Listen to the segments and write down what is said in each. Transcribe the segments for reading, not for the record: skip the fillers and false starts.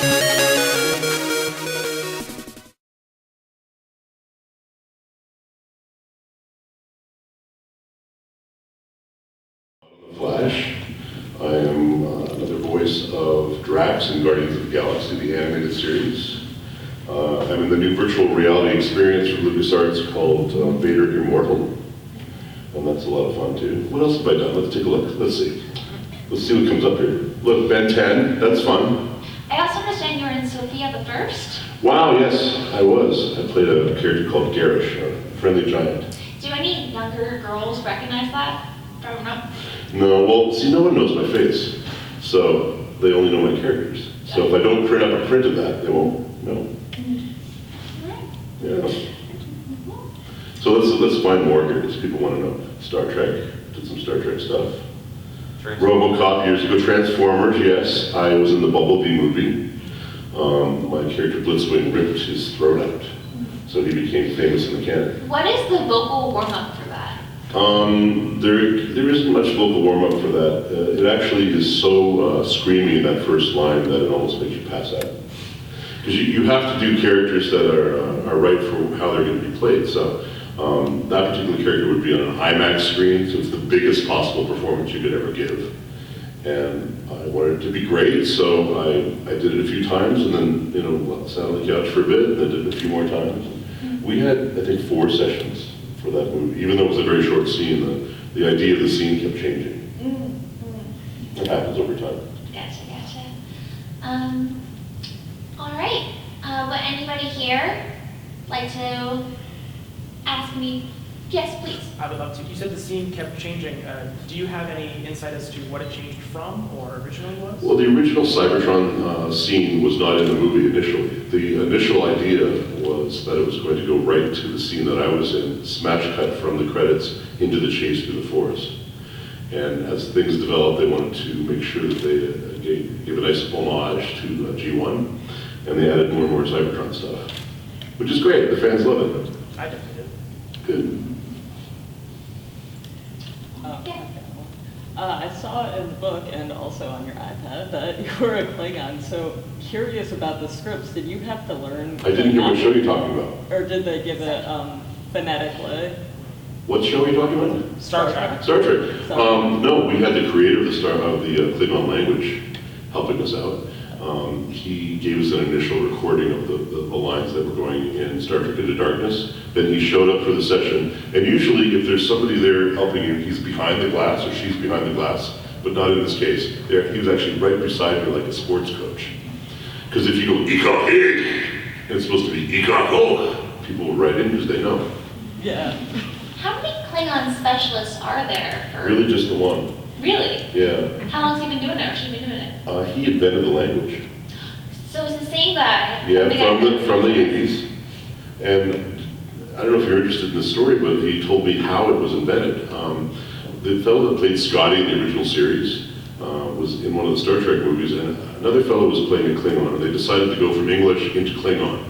Flash. I am another voice of Drax in Guardians of the Galaxy, the animated series. I'm in the new virtual reality experience from LucasArts called Vader Immortal, and that's a lot of fun too. What else have I done? Let's take a look. Let's see. Let's see what comes up here. Look, Ben 10, that's fun. I also understand you were in Sophia the First. Wow, yes, I was. I played a character called Garish, a friendly giant. Do any younger girls recognize that? Growing up? No, well, see, no one knows my face, so they only know my characters. So if I don't print up a print of that, they won't know. Yeah. So let's find more here, because people want to know. Star Trek, did some Star Trek stuff. RoboCop years ago. Transformers, yes. I was in the Bumblebee movie. My character Blitzwing ripped his throat out, so he became famous in the canon. What is the vocal warm-up for that? There isn't much vocal warm-up for that. It actually is so screamy, that first line, that it almost makes you pass out. Because you have to do characters that are right for how they're going to be played. So that particular character would be on an IMAX screen, so it's the biggest possible performance you could ever give. And I wanted it to be great, so I did it a few times, and then, sat on the couch for a bit, and then did it a few more times. We had, I think, 4 sessions for that movie. Even though it was a very short scene, the idea of the scene kept changing. It happens over time. Gotcha. All right. Would anybody here like to ask me? Yes, please. I would love to. You said the scene kept changing. Do you have any insight as to what it changed from or originally was? Well, the original Cybertron scene was not in the movie initially. The initial idea was that it was going to go right to the scene that I was in, smash cut from the credits into the chase through the forest. And as things developed, they wanted to make sure that they gave a nice homage to G1, and they added more and more Cybertron stuff, which is great. The fans love it. I definitely did. Good. I saw in the book and also on your iPad that you were a Klingon, so curious about the scripts. Did you have to learn? I didn't hear what show you're talking about. Or did they give it phonetically? What show are you talking about? Star Trek. Star Trek. No, we had the creator of the Klingon language helping us out. He gave us an initial recording of the lines that were going in Star Trek Into Darkness. Then he showed up for the session. And usually if there's somebody there helping you, he's behind the glass or she's behind the glass, but not in this case. He was actually right beside me like a sports coach. Because if you go, Ekok Hig, and it's supposed to be Ekok Ho, people will write in because they know. Yeah. How many Klingon specialists are there? Really just the one. Really? Yeah. How long has he been doing it, or she been doing it? He invented the language. So it's the same guy? Yeah, from the 80s. And I don't know if you're interested in the story, but he told me how it was invented. The fellow that played Scotty in the original series was in one of the Star Trek movies, and another fellow was playing a Klingon, and they decided to go from English into Klingon.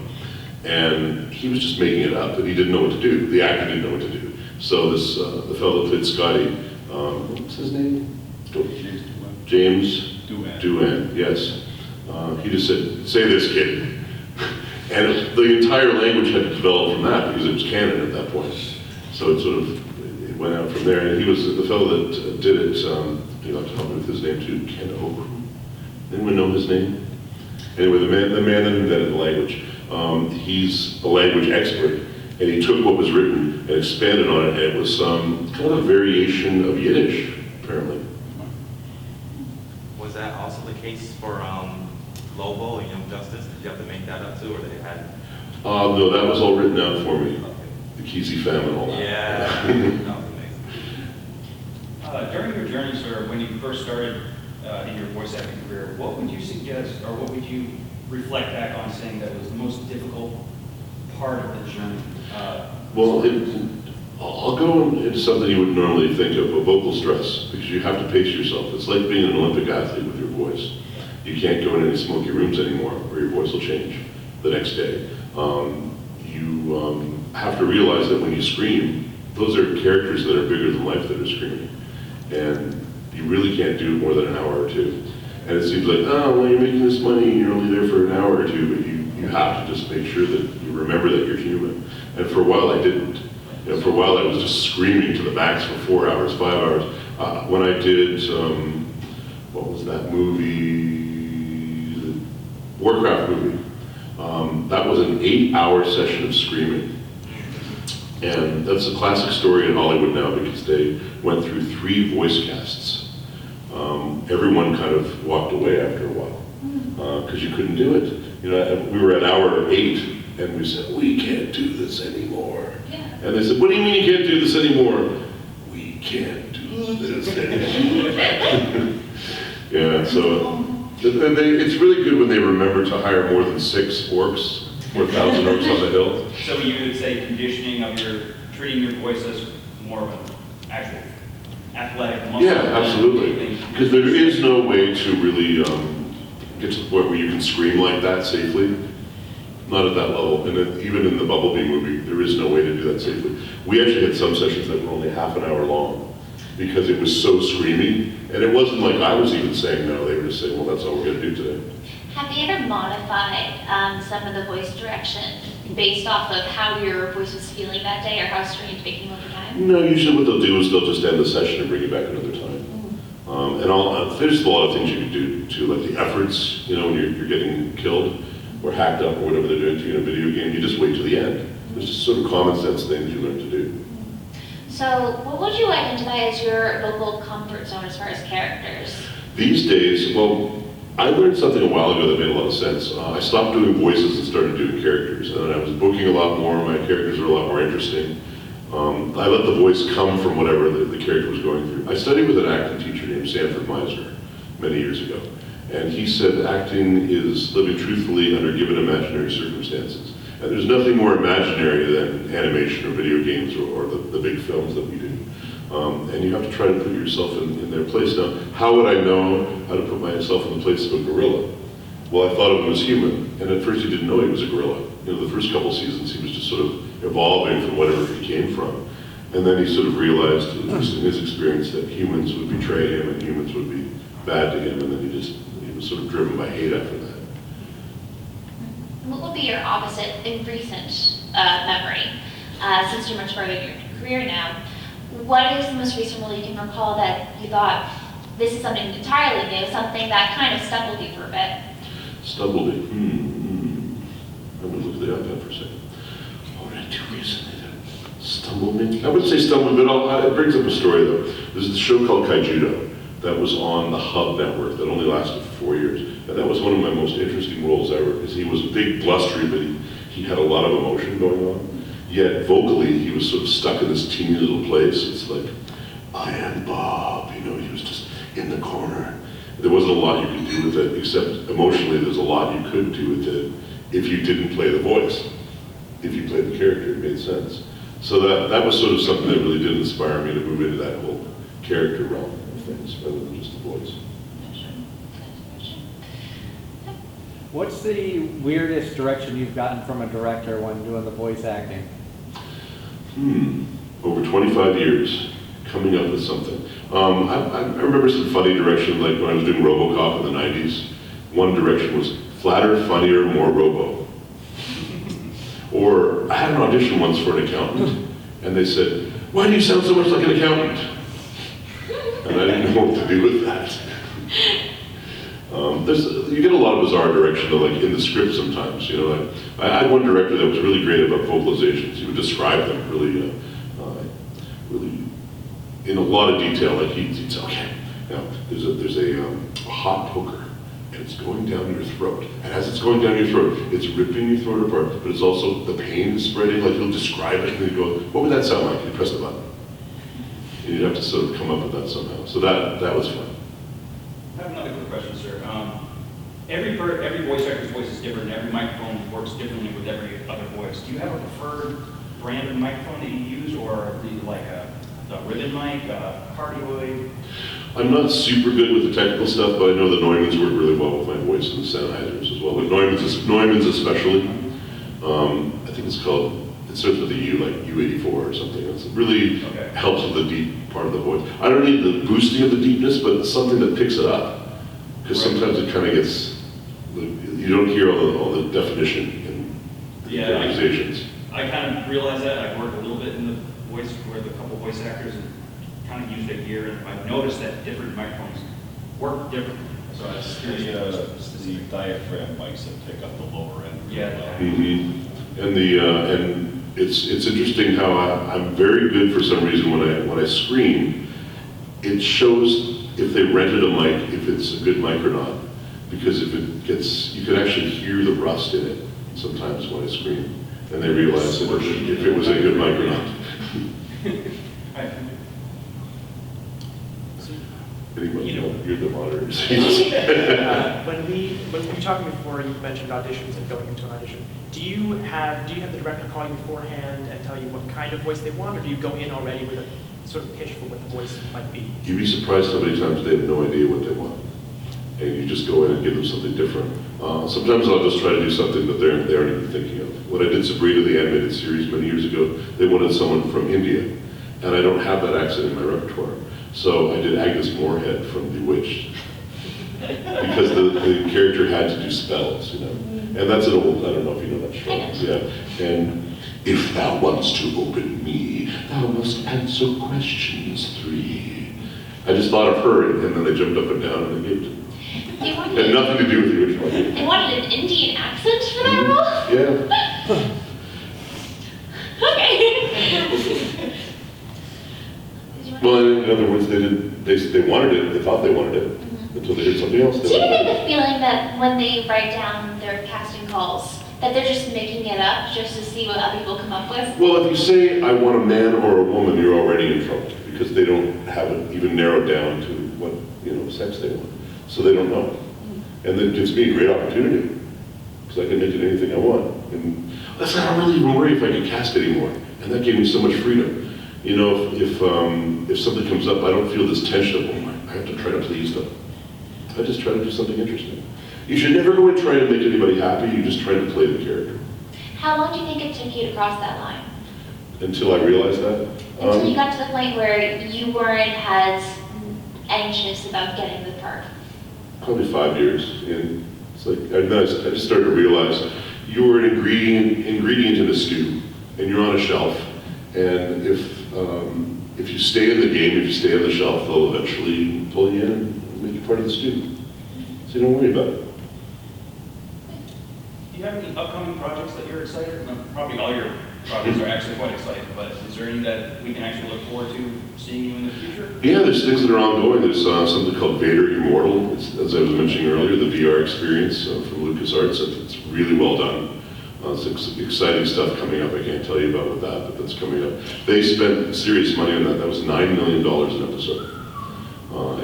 And he was just making it up, and he didn't know what to do. The actor didn't know what to do. So the fellow that played Scotty, what's his name? James Doohan, yes. He just said, say this, kid. And the entire language had to develop from that because it was canon at that point. So it went out from there. And he was the fellow that did it. You'll have to help me with his name too. Ken Okru. Anyone know his name? Anyway, the man that invented the language. He's a language expert, and he took what was written and expanded on it. And it was kind of a variation of Yiddish, apparently. Was that also the case for Lobo and Young Justice? Did you have to make that up too, or did they have? No, that was all written out for me. Okay. The Kesey famine, all that. Yeah, that was amazing. During your journey, sir, when you first started in your voice acting career, what would you suggest, or what would you reflect back on saying that was the most difficult part of the journey? Well, I'll go into something you wouldn't normally think of, a vocal stress, because you have to pace yourself. It's like being an Olympic athlete with your voice. You can't go in any smoky rooms anymore, or your voice will change the next day. You have to realize that when you scream, those are characters that are bigger than life that are screaming. And you really can't do more than an hour or two. And it seems like, oh, well, you're making this money and you're only there for an hour or two, but you have to just make sure that you remember that you're human. And for a while I didn't. You know, for a while I was just screaming to the max for 4 hours, 5 hours. When I did, what was that movie? The Warcraft movie. That was an 8-hour session of screaming. And that's a classic story in Hollywood now because they went through 3 voice casts. Everyone kind of walked away after a while because you couldn't do it. You know, we were at hour 8 and we said, we can't do this anymore. Yeah. And they said, what do you mean you can't do this anymore? We can't do this anymore. Yeah, so it's really good when they remember to hire more than 6 orcs, 4,000 orcs on the hill. So you would say conditioning of treating your voice as more of an actual athletic muscle? Yeah, absolutely. Because there is no way to really get to the point where you can scream like that safely. Not at that level. And then even in the Bumblebee movie, there is no way to do that safely. We actually had some sessions that were only half an hour long because it was so screamy. And it wasn't like I was even saying no. They were just saying, well, that's all we're going to do today. Have you ever modified some of the voice direction based off of how your voice was feeling that day or how strange it became over time? No, usually what they'll do is they'll just end the session and bring you back another time. There's a lot of things you can do too, like the efforts, you know, when you're getting killed or hacked up or whatever they're doing to you in a video game, you just wait till the end. There's just sort of common sense things you learn to do. So what would you identify as your local comfort zone as far as characters? These days, well, I learned something a while ago that made a lot of sense. I stopped doing voices and started doing characters, and I was booking a lot more. My characters were a lot more interesting. I let the voice come from whatever the character was going through. I studied with an acting teacher named Sanford Meisner many years ago, and he said acting is living truthfully under given imaginary circumstances. And there's nothing more imaginary than animation or video games or the big films that we do. And you have to try to put yourself in their place. Now, how would I know how to put myself in the place of a gorilla? Well, I thought of him as human, and at first he didn't know he was a gorilla. You know, the first couple seasons he was just sort of evolving from whatever he came from. And then he sort of realized, at least in his experience, that humans would betray him and humans would be bad to him, and then he was sort of driven by hate after that. What would be your opposite in recent memory? Since you're much further in your career now, what is the most recent role you can recall that you thought, this is something entirely new, something that kind of stumbled you for a bit? Stumbled it. I'm going to look at the iPad for a second. What did I do recently that stumbled me? I wouldn't say stumbled, but it brings up a story though. There's this show called Kaijudo that was on the Hub network that only lasted for 4 years. And that was one of my most interesting roles ever because he was big, blustery, but he had a lot of emotion going on. Yet vocally, he was sort of stuck in this teeny little place. It's like, I am Bob, you know, he was just in the corner. There wasn't a lot you could do with it, except emotionally there's a lot you could do with it if you didn't play the voice. If you played the character, it made sense. So that was sort of something that really did inspire me to move into that whole character realm of things, rather than just the voice. What's the weirdest direction you've gotten from a director when doing the voice acting? Over 25 years, coming up with something. I remember some funny direction, like when I was doing RoboCop in the 90s. One direction was flatter, funnier, more robo. Or I had an audition once for an accountant, and they said, why do you sound so much like an accountant? And I didn't know what to do with that. You get a lot of bizarre direction, though, like in the script sometimes. You know, like, I had one director that was really great about vocalizations. He would describe them really, really in a lot of detail. Like he'd say, okay, now there's a hot poker, and it's going down your throat. And as it's going down your throat, it's ripping your throat apart, but it's also the pain is spreading. Like he'll describe it, and he'd go, what would that sound like? And you press the button. And you'd have to sort of come up with that somehow. So that was fun. I have another quick question, sir. Every voice actor's voice is different, and every microphone works differently with every other voice. Do you have a preferred brand of microphone that you use, or do you like a ribbon mic, a cardioid? I'm not super good with the technical stuff, but I know the Neumanns work really well with my voice and the Sennheisers as well. But Neumanns especially, I think it's called, it starts with a U, like U84 or something. It really helps with the deep part of the voice. I don't need the boosting of the deepness, but something that picks it up. Because sometimes it kind of gets, you don't hear all the definition in Yeah, organizations. I kind of realized that. I've worked a little bit in the voice with a couple voice actors and kind of used it here, and I've noticed that different microphones work differently. So I was curious. The diaphragm mics that pick up the lower end. Yeah. And and it's interesting how I'm very good for some reason when I scream. It shows if they rented a mic, if it's a good mic or not, because if it gets, you can actually hear the rust in it sometimes when I scream, and they realize that if it was a good mic or not. Anybody know? You're the monitors. When we were talking before, you mentioned auditions and going into an audition. Do you have the director call you beforehand and tell you what kind of voice they want, or do you go in already with a sort of pitch for what the voice might be? You'd be surprised how many times they have no idea what they want, and you just go in and give them something different. Sometimes I'll just try to do something that they aren't even thinking of. When I did Sabrina, the animated series many years ago, they wanted someone from India, and I don't have that accent in my repertoire. So I did Agnes Moorehead from Bewitched, because the character had to do spells, you know. And that's an old, I don't know if you know that show. Yeah. And if thou wants to open me, thou must answer questions 3. I just thought of her, and then I jumped up and down and I gave it. They wanted, Had nothing to do with the original. they wanted an Indian accent for that role? Yeah. Okay. Well, in other words, they wanted it, they thought they wanted it, until they heard something else. Do you get the feeling that when they write down their casting calls, that they're just making it up just to see what other people come up with? Well, if you say, I want a man or a woman, you're already in trouble, because they don't have it even narrowed down to what, sex they want. So they don't know. And that gives me a great opportunity, because I can make it anything I want. And that's not really even worry if I can cast anymore. And that gave me so much freedom. If something comes up, I don't feel this tension of, I have to try to please them. I just try to do something interesting. You should never go and try to make anybody happy, you just try to play the character. How long do you think it took you to cross that line? Until I realized that. Until you got to the point where you weren't as anxious about getting the part. Probably 5 years. And it's like, and then I just started to realize you're an ingredient in a stew, and you're on a shelf. And if you stay in the game, if you stay on the shelf, they'll eventually pull you in and make you part of the stew. So you don't worry about it. Do you have any upcoming projects that you're excited about? Probably all your projects are actually quite exciting, but is there any that we can actually look forward to seeing you in the future? Yeah, there's things that are ongoing. There's something called Vader Immortal. As I was mentioning earlier, the VR experience from LucasArts. It's really well done. Some exciting stuff coming up. I can't tell you about with that, but that's coming up. They spent serious money on that. That was $9 million an episode.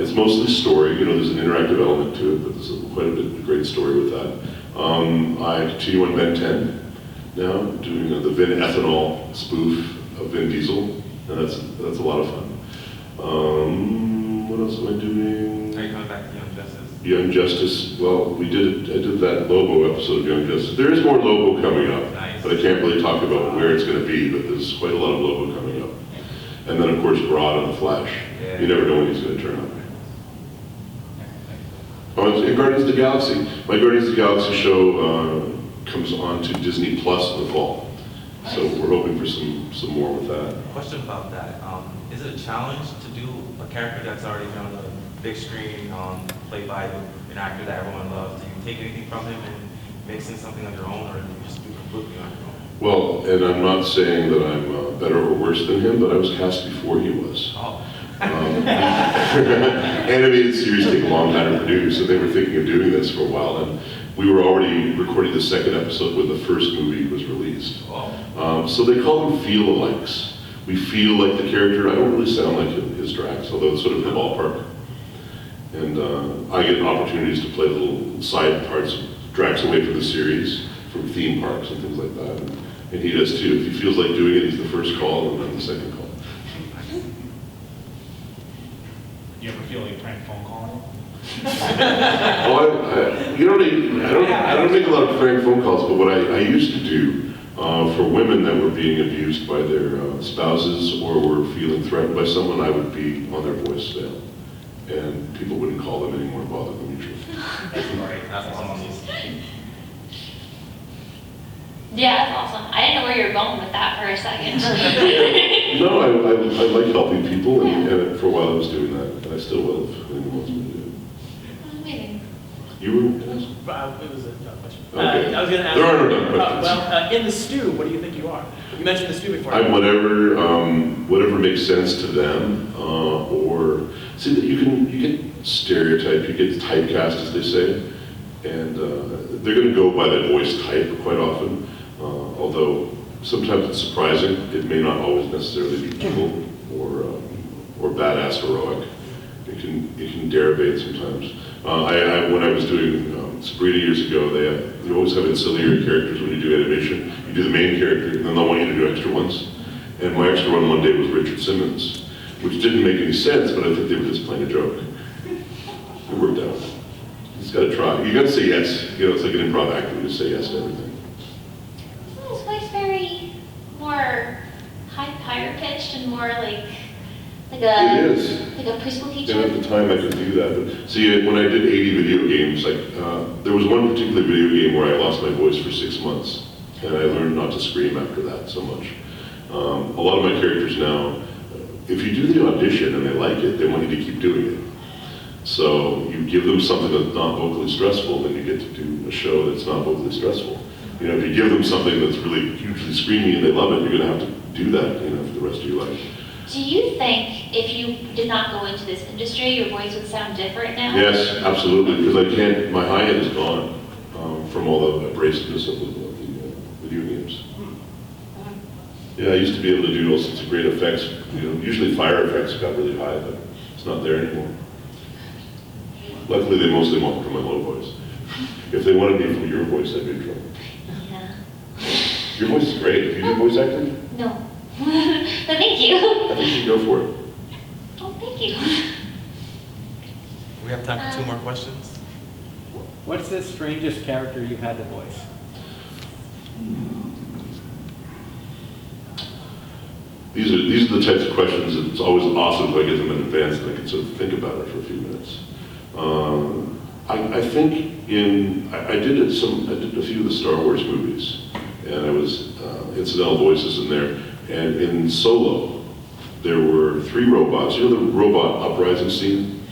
It's mostly story. There's an interactive element to it, but there's quite a great story with that. I continue on Ben 10 now, doing the Vin Ethanol spoof of Vin Diesel, and that's a lot of fun. What else am I doing? Are you coming back to Young Justice? Young Justice, well, I did that Lobo episode of Young Justice. There is more Lobo coming up, Nice. but I can't really talk about where it's going to be, but there's quite a lot of Lobo coming up. And then, of course, Grodd on the Flash. Yeah. You never know when he's going to turn up. Oh, and Guardians of the Galaxy. My Guardians of the Galaxy show comes on to Disney Plus in the fall. So we're hoping for some more with that. Question about that. Is it a challenge to do a character that's already been on the big screen, played by an actor that everyone loves? Do you take anything from him and mix in something on your own, or do you just do completely on your own? Well, and I'm not saying that I'm better or worse than him, but I was cast before he was. Oh. Animated series take a long time to produce, and they were thinking of doing this for a while, and we were already recording the second episode when the first movie was released. Oh. So they call them feel-alikes. We feel like the character. I don't really sound like his Drax, although it's sort of in the ballpark. And I get opportunities to play little side parts of Drax away from the series, from theme parks and things like that. And he does too. If he feels like doing it, he's the first call, and I'm the second call. Do you ever feel like a prank phone call? I don't make a lot of prank phone calls, but what I used to do for women that were being abused by their spouses or were feeling threatened by someone, I would be on their voicemail, and people wouldn't call them anymore and bother them usually. great. That's awesome. Yeah, that's awesome. I didn't know where you were going with that for a second. No, I like helping people, and for a while I was doing that, and I still will if anyone wants me to do Amazing. it. You were going to ask? It was a dumb question. Okay. I was going to ask. There are no dumb questions. In the stew, what do you think you are? You mentioned the stew before. I'm whatever makes sense to them, or see that you get stereotyped, you get typecast, as they say, and they're going to go by that voice type quite often. Although sometimes it's surprising, it may not always necessarily be evil or badass heroic. It can derivate sometimes. When I was doing Sabrina years ago, you always have ancillary characters when you do animation. You do the main character, and then they'll want you to do extra ones. And my extra one day was Richard Simmons, which didn't make any sense, but I think they were just playing a joke. It worked out. You just got to try. You got to say yes. You know, it's like an improv actor. You just say yes to everything. Isn't his voice very more higher pitched and more like It a is. like a preschool And teacher? at the time I could do that. But see, when I did 80 video games, there was one particular video game where I lost my voice for 6 months. And I learned not to scream after that so much. A lot of my characters now, if you do the audition and they like it, they want you to keep doing it. So you give them something that's not vocally stressful, then you get to do a show that's not vocally stressful. You know, if you give them something that's really hugely screamy and they love it, you're going to have to do that, you know, for the rest of your life. Do you think if you did not go into this industry, your voice would sound different now? Yes, absolutely, because I can't, my hi-hat is gone from all the abrasiveness of the video games. Yeah, I used to be able to do all sorts of great effects. You know, usually fire effects got really high, but it's not there anymore. Luckily, they mostly want from my low voice. If they wanted me from your voice, I'd be in trouble. Yeah. Your voice is great. Do you do voice acting? No. But thank you. I think you should go for it. Oh, thank you. We have time for 2 more questions. What's the strangest character you've had to voice? These are the types of questions that it's always awesome if I get them in advance and I can sort of think about it for a few minutes. I think I did a few of the Star Wars movies, and I was incidental voices in there. And in Solo, there were 3 robots. You know the robot uprising scene?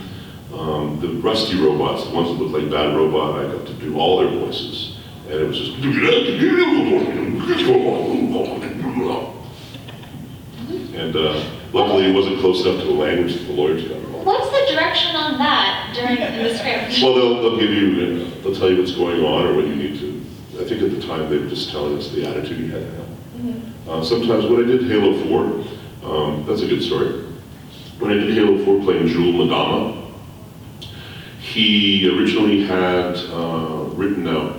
The rusty robots, the ones that look like Bad Robot, I got to do all their voices. And it was just... And luckily it wasn't close enough to a language that the lawyers got involved. What's the direction on that during the script? Well, they'll give you, they'll tell you what's going on or what you need to. I think at the time they were just telling us the attitude you had to have. Sometimes when I did Halo 4, that's a good story. When I did Halo 4 playing Jewel Madama, he originally had written out,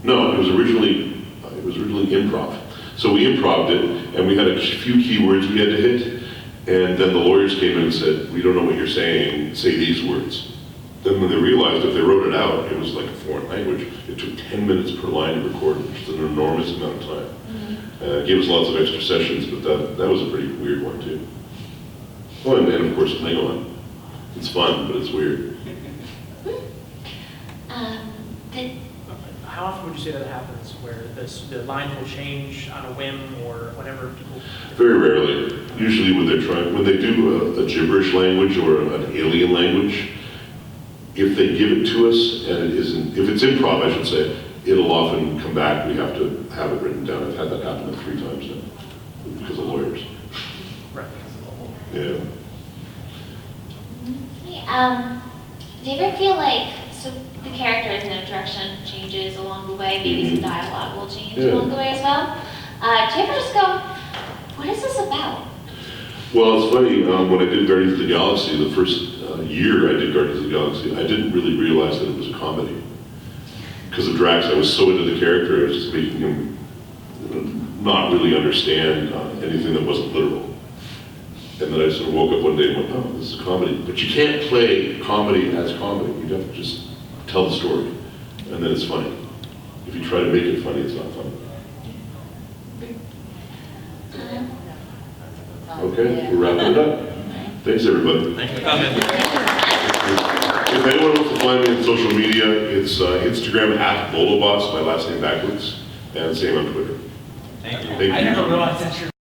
no, it was originally improv. So we improv'd it, and we had a few keywords we had to hit, and then the lawyers came in and said, we don't know what you're saying, say these words. Then when they realized if they wrote it out, it was like a foreign language. It took 10 minutes per line to record, which is an enormous amount of time. It gave us lots of extra sessions, but that was a pretty weird one too. Oh, and of course Klingon. It's fun, but it's weird. How often would you say that happens, where the lines will change on a whim or whenever people... Very rarely. Usually when they do a gibberish language or an alien language, if they give it to us and it isn't, if it's improv, I should say, it'll often come back. We have to have it written down. I've had that happen like 3 times now because of lawyers. Right. Yeah. Do you ever feel like, so the characters and the direction changes along the way, maybe some dialogue will change along the way as well? Do you ever just go, what is this about? Well, it's funny, when I did Guardians of the Galaxy, the first year I did Guardians of the Galaxy, I didn't really realize that it was a comedy. Because of Drax, I was so into the character, I was just making him not really understand anything that wasn't literal. And then I sort of woke up one day and went, oh, this is a comedy. But you can't play comedy as comedy. You have to just tell the story, and then it's funny. If you try to make it funny, it's not funny. Okay, we're wrapping it up. Thanks, everybody. Thank you for coming. If anyone wants to find me on social media, It's Instagram @Bolobots, my last name backwards, and same on Twitter. Thank you. Thank you. I never realized that's your